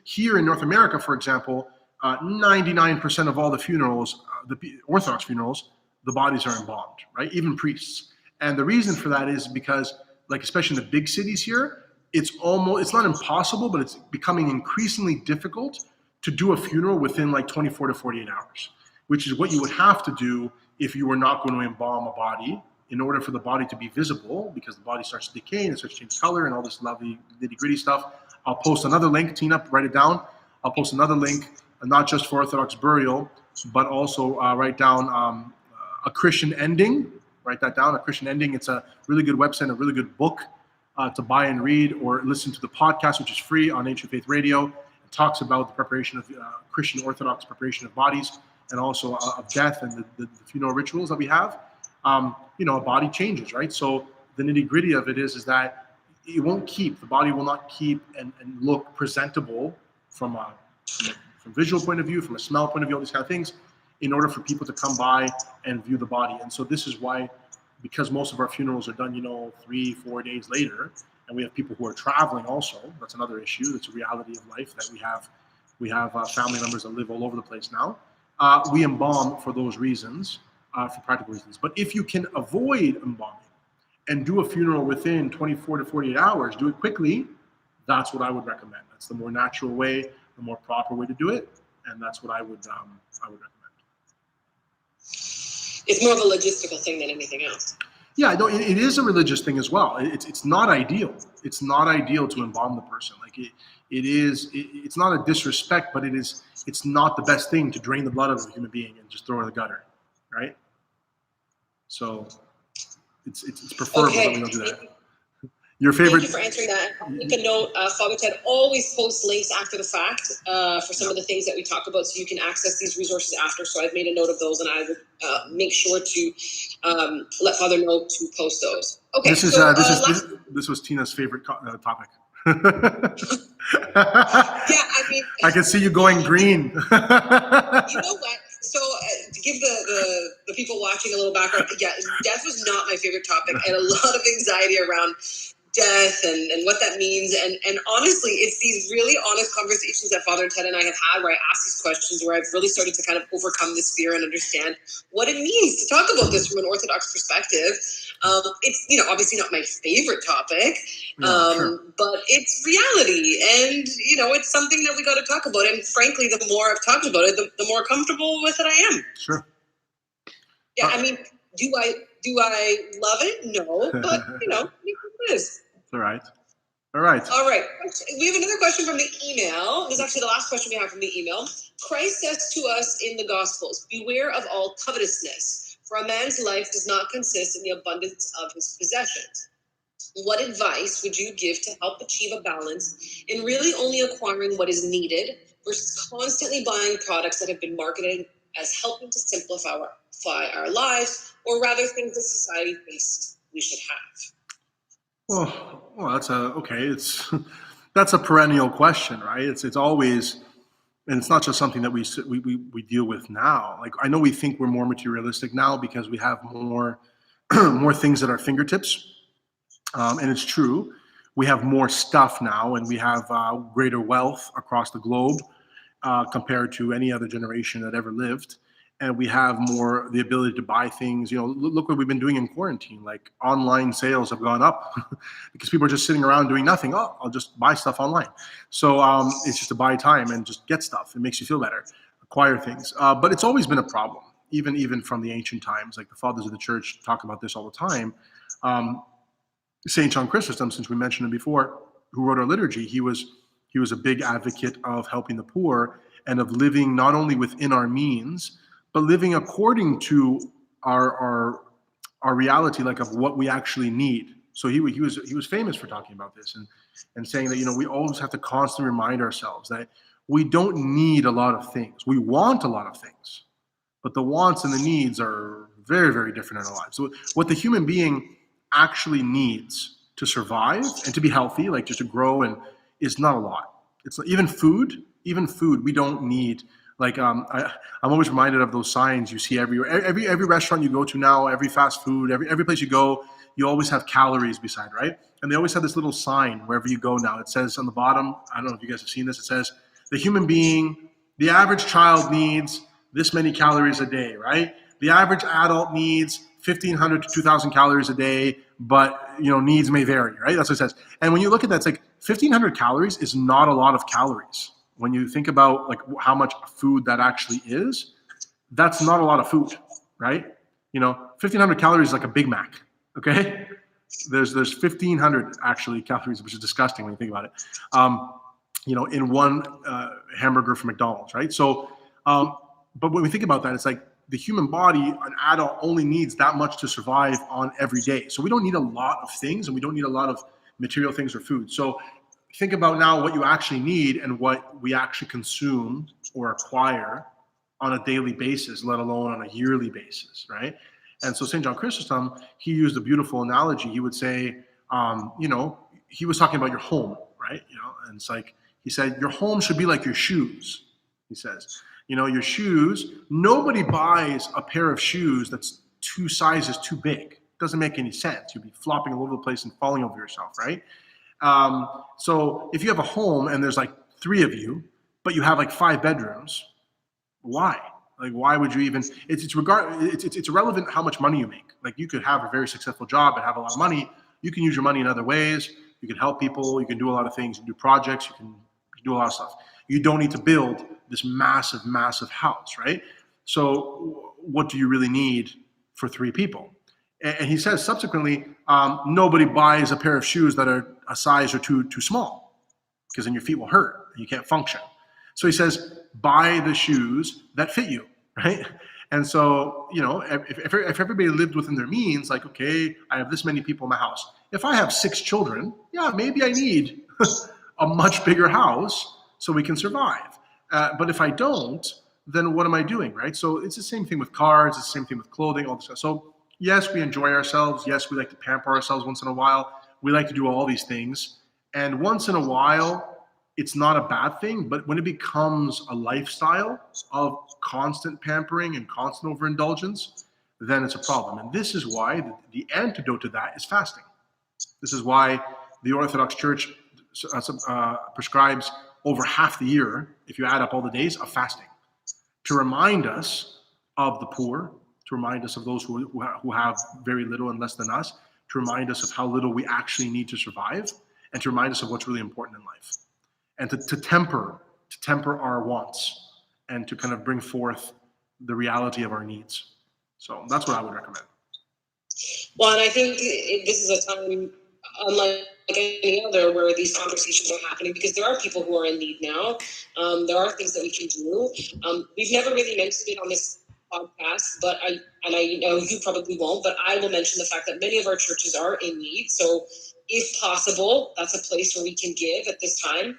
Here in North America, for example, 99% of all the funerals, the Orthodox funerals, the bodies are embalmed, right? Even priests. And the reason for that is because, like, especially in the big cities here, it's not impossible, but it's becoming increasingly difficult to do a funeral within like 24 to 48 hours, which is what you would have to do if you were not going to embalm a body, in order for the body to be visible, because the body starts to decay and it starts to change color and all this lovely nitty-gritty stuff. I'll post another link, Tina, write it down. I'll post another link, not just for Orthodox burial, but also write down A Christian Ending. Write that down, A Christian Ending. It's a really good website, a really good book to buy and read, or listen to the podcast, which is free on Ancient Faith Radio. It talks about the preparation of Christian Orthodox preparation of bodies, and also of death and the funeral rituals that we have. A body changes, right? So the nitty-gritty of it is that it won't keep, the body will not keep and look presentable from a visual point of view, from a smell point of view, all these kind of things, in order for people to come by and view the body. And so this is why, because most of our funerals are done, 3-4 days later, and we have people who are traveling also. That's another issue. That's a reality of life, that we have We have family members that live all over the place now. We embalm for those reasons, for practical reasons. But if you can avoid embalming and do a funeral within 24 to 48 hours, do it quickly, that's what I would recommend. That's the more natural way, the more proper way to do it, and that's what I would recommend. It's more of a logistical thing than anything else. Yeah, no, it is a religious thing as well. It's not ideal. It's not ideal to embalm the person. Like it's not a disrespect, but it's not the best thing to drain the blood of a human being and just throw it in the gutter, right? So it's preferable that we don't do that. Your favorite? Thank you for answering that. Make a note. Father Ted always posts links after the fact for some of the things that we talk about, so you can access these resources after. So I've made a note of those, and I will make sure to let Father know to post those. Okay. This was Tina's favorite topic. Yeah, I mean, I can see you going green. You know what? So to give the people watching a little background, yeah, death was not my favorite topic. I had a lot of anxiety around death and what that means. And honestly, it's these really honest conversations that Father Ted and I have had where I ask these questions, where I've really started to kind of overcome this fear and understand what it means to talk about this from an Orthodox perspective. It's, obviously not my favorite topic, Sure. but it's reality, and, it's something that we got to talk about. And frankly, the more I've talked about it, the more comfortable with it I am. Sure. Yeah. I mean, do I love it? No, but, it is. All right. All right. We have another question from the email. This is actually the last question we have from the email. Christ says to us in the Gospels, beware of all covetousness, for a man's life does not consist in the abundance of his possessions. What advice would you give to help achieve a balance in really only acquiring what is needed versus constantly buying products that have been marketed as helping to simplify our lives, or rather things that society thinks we should have? Well, that's a perennial question, right? It's always, and it's not just something that we deal with now. Like, I know we think we're more materialistic now because we have more more things at our fingertips, and it's true. We have more stuff now, and we have greater wealth across the globe compared to any other generation that ever lived. And we have more the ability to buy things. Look what we've been doing in quarantine. Like, online sales have gone up because people are just sitting around doing nothing. Oh, I'll just buy stuff online. So it's just to buy time and just get stuff. It makes you feel better, acquire things. But it's always been a problem, even from the ancient times. Like, the fathers of the church talk about this all the time. St. John Chrysostom, since we mentioned him before, who wrote our liturgy, he was a big advocate of helping the poor and of living not only within our means, but living according to our reality, like of what we actually need. So he was famous for talking about this and saying that we always have to constantly remind ourselves that we don't need a lot of things. We want a lot of things, but the wants and the needs are very, very different in our lives. So what the human being actually needs to survive and to be healthy, like just to grow, and is not a lot. It's even food we don't need. Like, I'm always reminded of those signs you see everywhere. Every restaurant you go to now, every fast food, every place you go, you always have calories beside, right? And they always have this little sign wherever you go now. It says on the bottom, I don't know if you guys have seen this, it says, the human being, the average child needs this many calories a day, right? The average adult needs 1,500 to 2,000 calories a day, but, needs may vary, right? That's what it says. And when you look at that, it's like 1,500 calories is not a lot of calories. When you think about like how much food that actually is, that's not a lot of food, right? 1,500 calories is like a Big Mac, okay? There's 1,500 actually calories, which is disgusting when you think about it, in one hamburger from McDonald's, right? So, but when we think about that, it's like the human body, an adult only needs that much to survive on every day. So we don't need a lot of things, and we don't need a lot of material things or food. So think about now what you actually need and what we actually consume or acquire on a daily basis, let alone on a yearly basis, right? And so St. John Chrysostom, he used a beautiful analogy. He would say, he was talking about your home, right? And it's like, he said, your home should be like your shoes, he says. Your shoes, nobody buys a pair of shoes that's 2 sizes too big. It doesn't make any sense. You'd be flopping all over the place and falling over yourself, right? So if you have a home and there's like 3 of you, but you have like 5 bedrooms. Why? Like, why would you even? It's irrelevant how much money you make. Like, you could have a very successful job and have a lot of money. You can use your money in other ways. You can help people. You can do a lot of things. You can do projects. You can do a lot of stuff. You don't need to build this massive, massive house, right? So, what do you really need for 3 people? And he says subsequently, nobody buys a pair of shoes that are a size or two too small, because then your feet will hurt and you can't function. So he says, buy the shoes that fit you, right? And so, if everybody lived within their means, like, okay, I have this many people in my house. If I have 6 children, yeah, maybe I need a much bigger house so we can survive. But if I don't, then what am I doing, right? So it's the same thing with cars, it's the same thing with clothing, all this stuff. So yes, we enjoy ourselves. Yes, we like to pamper ourselves once in a while. We like to do all these things. And once in a while, it's not a bad thing, but when it becomes a lifestyle of constant pampering and constant overindulgence, then it's a problem. And this is why the antidote to that is fasting. This is why the Orthodox Church prescribes over half the year, if you add up all the days, of fasting, to remind us of the poor, to remind us of those who have very little and less than us, to remind us of how little we actually need to survive, and to remind us of what's really important in life. And to temper our wants, and to kind of bring forth the reality of our needs. So that's what I would recommend. Well, and I think this is a time unlike any other where these conversations are happening, because there are people who are in need now. There are things that we can do. We've never really mentioned it on this podcast, but I know you probably won't, but I will mention the fact that many of our churches are in need. So if possible, that's a place where we can give at this time,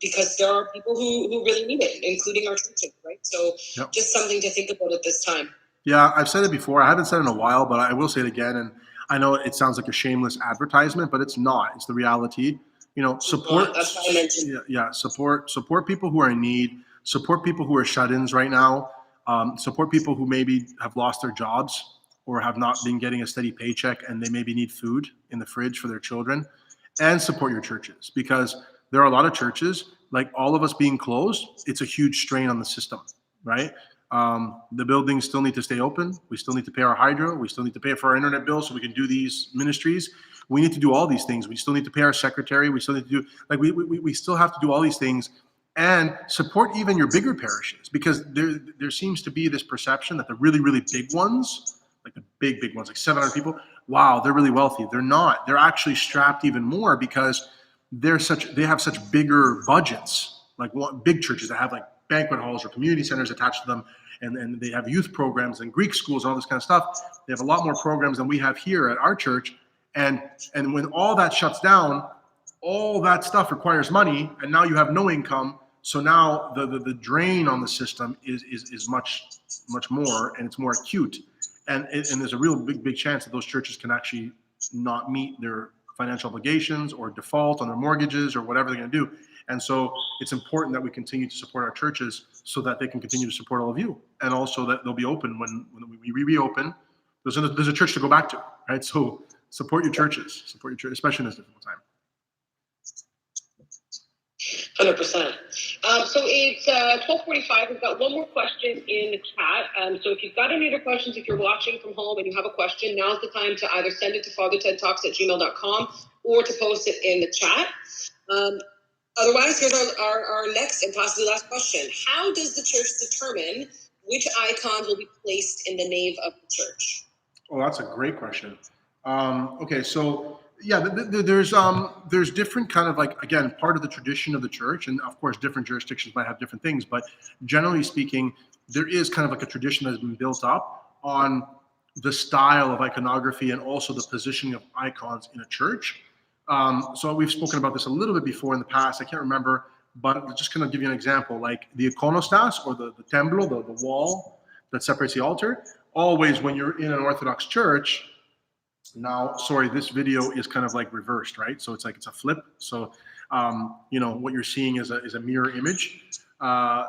because there are people who really need it, including our churches, right? So yep. Just something to think about at this time. Yeah, I've said it before. I haven't said it in a while, but I will say it again. And I know it sounds like a shameless advertisement, but it's not. It's the reality. Support. That's what I mentioned. Yeah, support people who are in need. Support people who are shut-ins right now. Support people who maybe have lost their jobs or have not been getting a steady paycheck, and they maybe need food in the fridge for their children. And support your churches, because there are a lot of churches, like all of us being closed, it's a huge strain on the system, right? The buildings still need to stay open. We still need to pay our hydro. We still need to pay for our internet bill so we can do these ministries. We need to do all these things. We still need to pay our secretary. We still need to do, like, we still have to do all these things, and support even your bigger parishes, because there seems to be this perception that the really, really big ones, like the big ones, like 700 people, wow, they're really wealthy. They're not. They're actually strapped even more, because they have such bigger budgets, like big churches that have like banquet halls or community centers attached to them, and they have youth programs and Greek schools and all this kind of stuff. They have a lot more programs than we have here at our church. And when all that shuts down, all that stuff requires money, and now you have no income. So now the drain on the system is much more, and it's more acute. And there's a real big chance that those churches can actually not meet their financial obligations or default on their mortgages or whatever they're going to do. And so it's important that we continue to support our churches so that they can continue to support all of you, and also that they'll be open when we reopen. There's a church to go back to, right? So support your churches, especially in this difficult time. 100%. So it's 12:45. We've got one more question in the chat. So if you've got any other questions, if you're watching from home and you have a question, now's the time to either send it to Fr.TEDTalks@gmail.com or to post it in the chat. Otherwise, here's our next and possibly last question. How does the church determine which icons will be placed in the nave of the church? Oh, that's a great question. Okay, so yeah, there's different kind of, like, again, part of the tradition of the church, and of course different jurisdictions might have different things, but generally speaking, there is kind of like a tradition that has been built up on the style of iconography and also the positioning of icons in a church. So we've spoken about this a little bit before in the past. I can't remember, but just kind of give you an example, like the iconostas, or the templo, the wall that separates the altar. Always when you're in an Orthodox church, now, sorry, this video is kind of like reversed, right? So it's a flip. So, what you're seeing is a mirror image.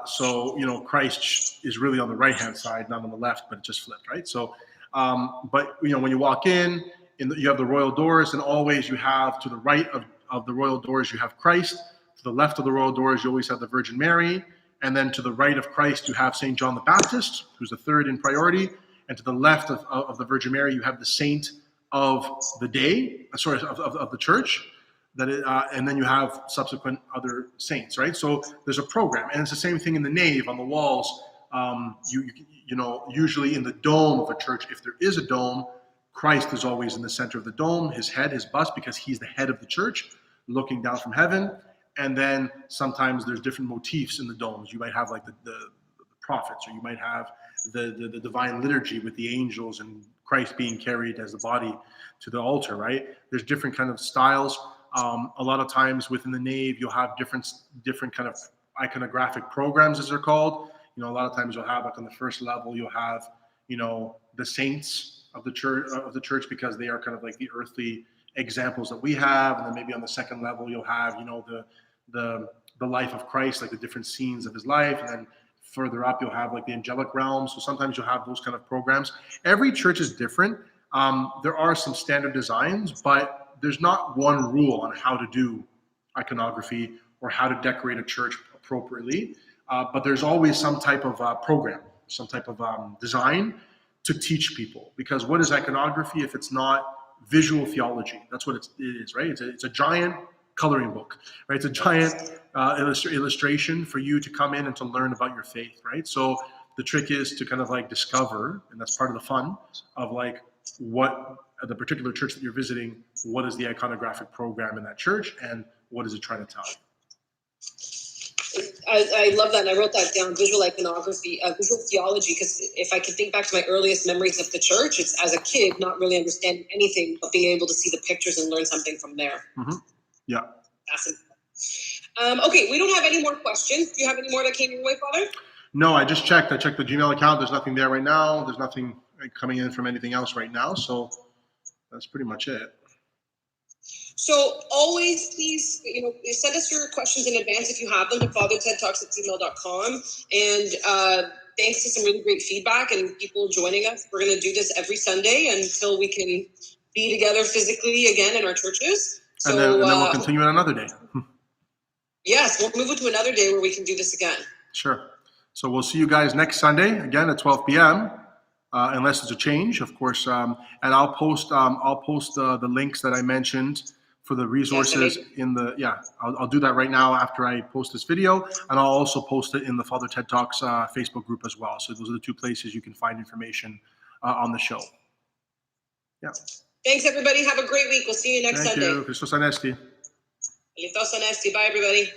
So, Christ is really on the right-hand side, not on the left, but it just flipped, right? So, but, when you walk in, you have the royal doors, and always you have to the right of the royal doors, you have Christ. To the left of the royal doors, you always have the Virgin Mary. And then to the right of Christ, you have St. John the Baptist, who's the third in priority. And to the left of the Virgin Mary, you have the saint of the day, of the church. And then you have subsequent other saints, right? So there's a program. And it's the same thing in the nave on the walls. Usually in the dome of a church, if there is a dome, Christ is always in the center of the dome, his head, his bust, because he's the head of the church, looking down from heaven. And then sometimes there's different motifs in the domes. You might have like the prophets, or you might have the divine liturgy with the angels and Christ being carried as the body to the altar, right? There's different kind of styles. A lot of times within the nave, you'll have different kind of iconographic programs, as they're called. A lot of times you'll have, like on the first level, you'll have, the saints of the church, because they are kind of like the earthly examples that we have. And then maybe on the second level, you'll have, the life of Christ, like the different scenes of his life. And then further up, you'll have like the angelic realm. So sometimes you'll have those kind of programs. Every church is different. There are some standard designs, but there's not one rule on how to do iconography or how to decorate a church appropriately. But there's always some type of program, some type of design to teach people. Because what is iconography if it's not visual theology? That's what it is, right? It's a giant coloring book, right? It's a giant illustration for you to come in and to learn about your faith, right? So the trick is to kind of like discover, and that's part of the fun of like what the particular church that you're visiting, what is the iconographic program in that church, and what is it trying to tell you? I love that, and I wrote that down, visual iconography, visual theology, because if I can think back to my earliest memories of the church, it's as a kid, not really understanding anything, but being able to see the pictures and learn something from there. Mm-hmm. Yeah. Awesome. Okay, we don't have any more questions. Do you have any more that came your way, Father? No, I just checked. I checked the Gmail account. There's nothing there right now. There's nothing coming in from anything else right now. So that's pretty much it. So always, please, send us your questions in advance if you have them to Fr.TEDTalks@gmail.com. And thanks to some really great feedback and people joining us. We're going to do this every Sunday until we can be together physically again in our churches. So, and then we'll continue it another day. Yes, we'll move it to another day where we can do this again. Sure. So we'll see you guys next Sunday again at 12 p.m. Unless there's a change, of course. And I'll post the links that I mentioned for the resources I'll do that right now after I post this video, and I'll also post it in the Father TED Talks Facebook group as well. So those are the two places you can find information on the show. Yeah. Thanks, everybody. Have a great week. We'll see you next Sunday. Thank you. Christos Anesti. Christos Anesti. Bye, everybody.